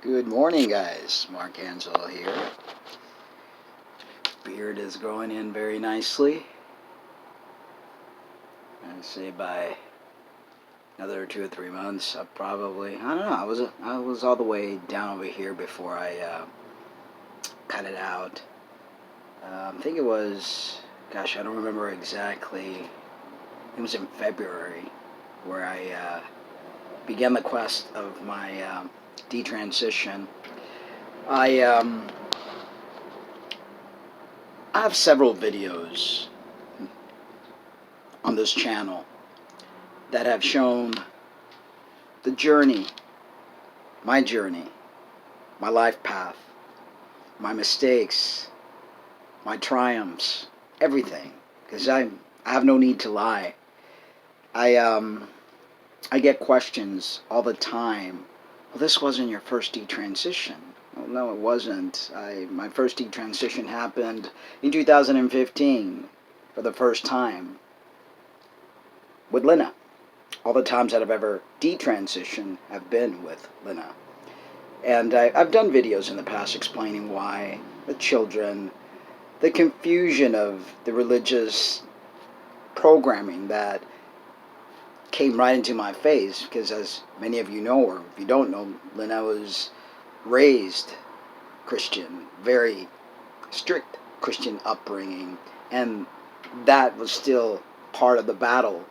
Good morning, guys. Mark Angelo here. Beard is growing in very nicely. I'd say by another 2 or 3 months, I don't know. I was all the way down over here before I cut it out. I think it was, gosh, I don't remember exactly. It was in February where I began the quest of my detransition. I have several videos on this channel that have shown the journey, my life path, my mistakes, my triumphs, everything. Because I have no need to lie. I get questions all the time. Well, this wasn't your first detransition. Well, no, it wasn't. My first detransition happened in 2015 for the first time with Lina. All the times that I've ever detransitioned have been with Lina. And I've done videos in the past explaining why, the children, the confusion of the religious programming that came right into my face, because as many of you know, or if you don't know, Lina was raised Christian, very strict Christian upbringing, and that was still part of the battle,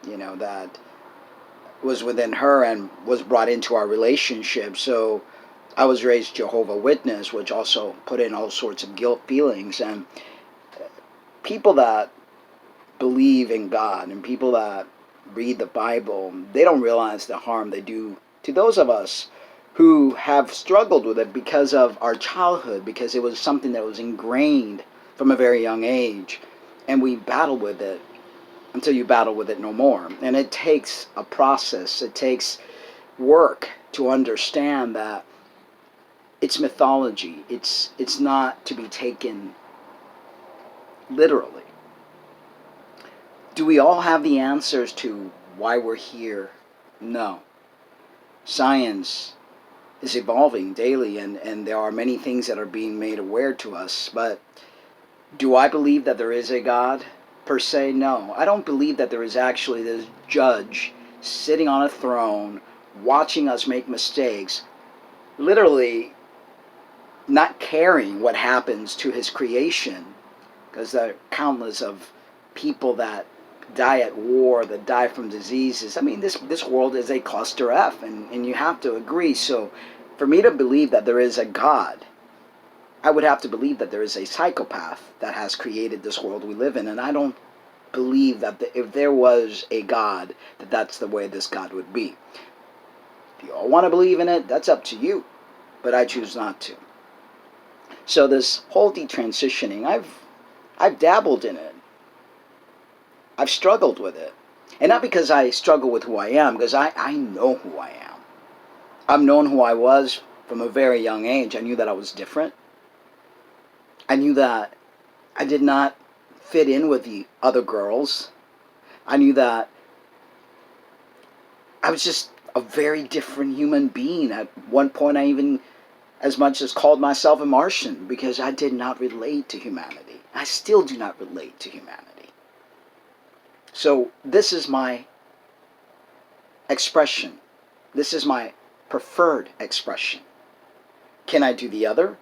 that was within her and was brought into our relationship. So I was raised Jehovah's Witness, which also put in all sorts of guilt feelings. And people that believe in God and people that read the Bible, they don't realize the harm they do to those of us who have struggled with it because of our childhood, because it was something that was ingrained from a very young age, and we battle with it until you battle with it no more. And it takes a process, it takes work to understand that it's mythology. It's not to be taken literally. Do we all have the answers to why we're here? No. Science is evolving daily, and there are many things that are being made aware to us. But do I believe that there is a God? Per se, no. I don't believe that there is actually this judge sitting on a throne watching us make mistakes, literally not caring what happens to his creation, because there are countless of people that die at war, that die from diseases. I mean, this world is a cluster F, and you have to agree. So for me to believe that there is a God, I would have to believe that there is a psychopath that has created this world we live in, and I don't believe that if there was a God, that that's the way this God would be. If you all want to believe in it, that's up to you, but I choose not to. So this whole detransitioning, I've dabbled in it. I've struggled with it. And not because I struggle with who I am, because I know who I am. I've known who I was from a very young age. I knew that I was different. I knew that I did not fit in with the other girls. I knew that I was just a very different human being. At one point, I even as much as called myself a Martian, because I did not relate to humanity. I still do not relate to humanity. So this is my expression. This is my preferred expression. Can I do the other?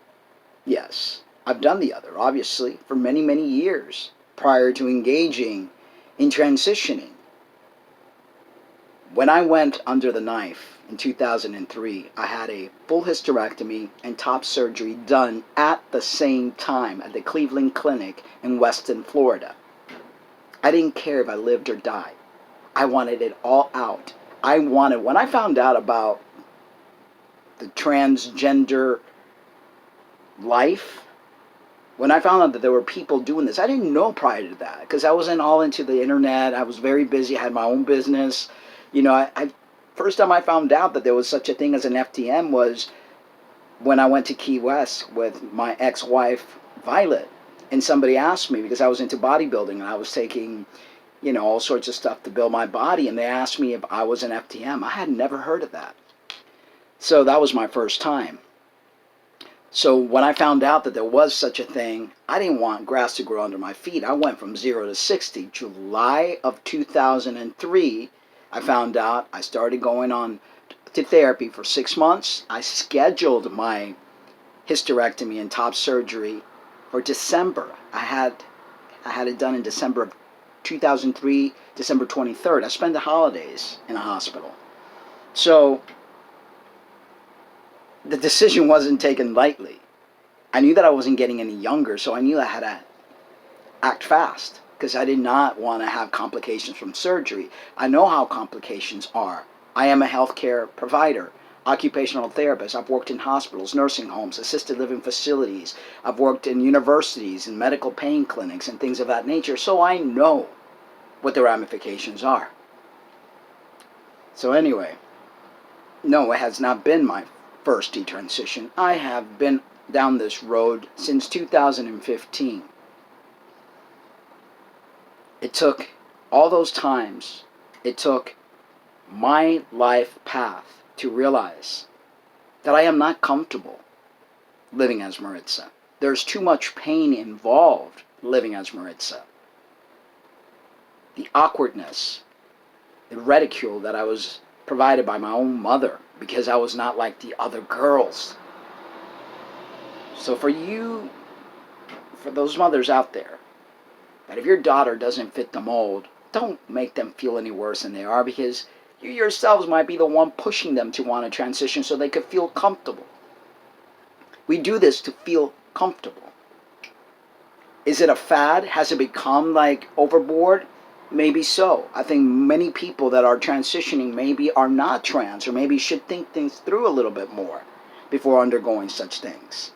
Yes. I've done the other, obviously, for many, many years prior to engaging in transitioning. When I went under the knife in 2003, I had a full hysterectomy and top surgery done at the same time at the Cleveland Clinic in Weston, Florida. I didn't care if I lived or died. I wanted it all out. When I found out about the transgender life, when I found out that there were people doing this, I didn't know prior to that, because I wasn't all into the internet. I was very busy. I had my own business. First time I found out that there was such a thing as an FTM was when I went to Key West with my ex-wife, Violet. And somebody asked me, because I was into bodybuilding and I was taking, all sorts of stuff to build my body. And they asked me if I was an FTM. I had never heard of that. So that was my first time. So when I found out that there was such a thing, I didn't want grass to grow under my feet. I went from 0 to 60. July of 2003, I found out. I started going on to therapy for 6 months. I scheduled my hysterectomy and top surgery for December. I had it done in December of 2003, December 23rd. I spent the holidays in a hospital. So the decision wasn't taken lightly. I knew that I wasn't getting any younger, so I knew I had to act fast because I did not want to have complications from surgery. I know how complications are. I am a healthcare provider, occupational therapist. I've worked in hospitals, nursing homes, assisted living facilities. I've worked in universities and medical pain clinics and things of that nature, so I know what the ramifications are. So anyway, no, it has not been my first detransition. I have been down this road since 2015. It took all those times, it took my life path to realize that I am not comfortable living as Maritza. There's too much pain involved living as Maritza. The awkwardness, the ridicule that I was provided by my own mother because I was not like the other girls. So for those mothers out there, that if your daughter doesn't fit the mold, don't make them feel any worse than they are, because you yourselves might be the one pushing them to want to transition so they could feel comfortable. We do this to feel comfortable. Is it a fad? Has it become like overboard? Maybe so. I think many people that are transitioning maybe are not trans, or maybe should think things through a little bit more before undergoing such things.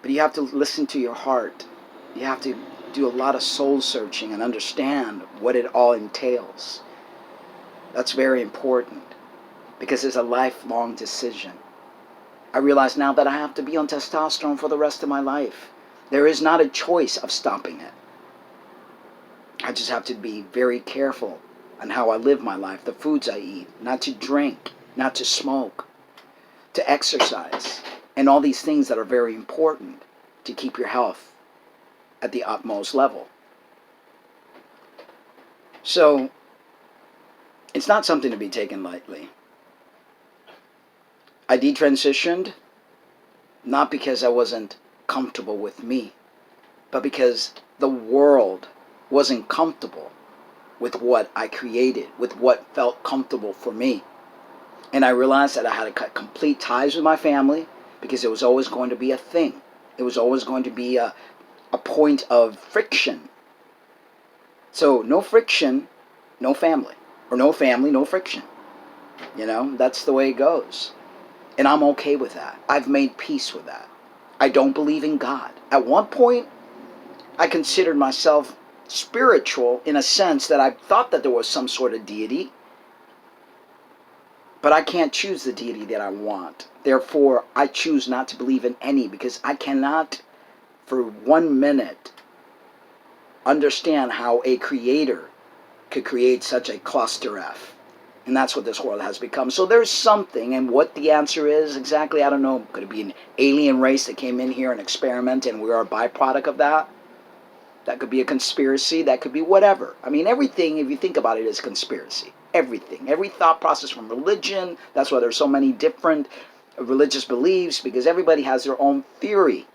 But you have to listen to your heart. You have to do a lot of soul searching and understand what it all entails. That's very important because it's a lifelong decision. I realize now that I have to be on testosterone for the rest of my life. There is not a choice of stopping it. I just have to be very careful on how I live my life, the foods I eat, not to drink, not to smoke, to exercise, and all these things that are very important to keep your health at the utmost level. So, it's not something to be taken lightly. I detransitioned not because I wasn't comfortable with me, but because the world wasn't comfortable with what I created, with what felt comfortable for me. And I realized that I had to cut complete ties with my family because it was always going to be a thing. It was always going to be a point of friction. So no friction, no family. Or no family, no friction. You know, that's the way it goes. And I'm okay with that. I've made peace with that. I don't believe in God. At one point, I considered myself spiritual in a sense that I thought that there was some sort of deity. But I can't choose the deity that I want. Therefore, I choose not to believe in any, because I cannot, for 1 minute, understand how a creator could create such a cluster F. And that's what this world has become. So there's something, and what the answer is exactly, I don't know. Could it be an alien race that came in here and experimented and we are a byproduct of that? That could be a conspiracy. That could be whatever. I mean, everything, if you think about it, is conspiracy. Everything. Every thought process from religion. That's why there's so many different religious beliefs, because everybody has their own theory.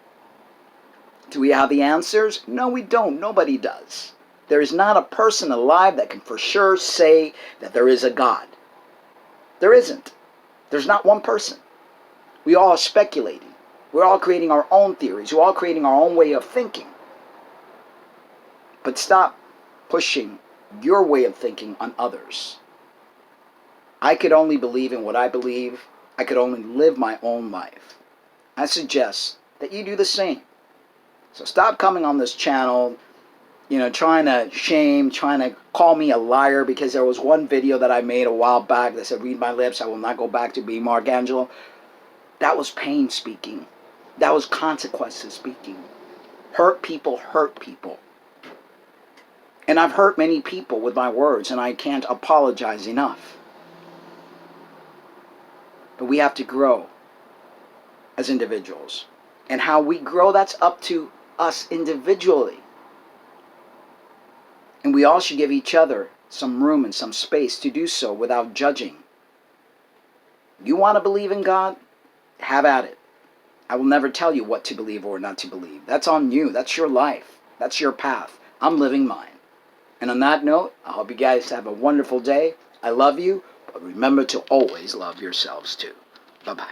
Do we have the answers? No, we don't. Nobody does. There is not a person alive that can for sure say that there is a God. There isn't. There's not one person. We all are speculating. We're all creating our own theories. We're all creating our own way of thinking. But stop pushing your way of thinking on others. I could only believe in what I believe. I could only live my own life. I suggest that you do the same. So stop coming on this channel, trying to shame, trying to call me a liar, because there was one video that I made a while back that said, read my lips, I will not go back to being Archangelo. That was pain speaking. That was consequences speaking. Hurt people hurt people. And I've hurt many people with my words, and I can't apologize enough. But we have to grow as individuals. And how we grow, that's up to us individually. And we all should give each other some room and some space to do so without judging. You want to believe in God? Have at it. I will never tell you what to believe or not to believe. That's on you. That's your life. That's your path. I'm living mine. And on that note, I hope you guys have a wonderful day. I love you, but remember to always love yourselves too. Bye-bye.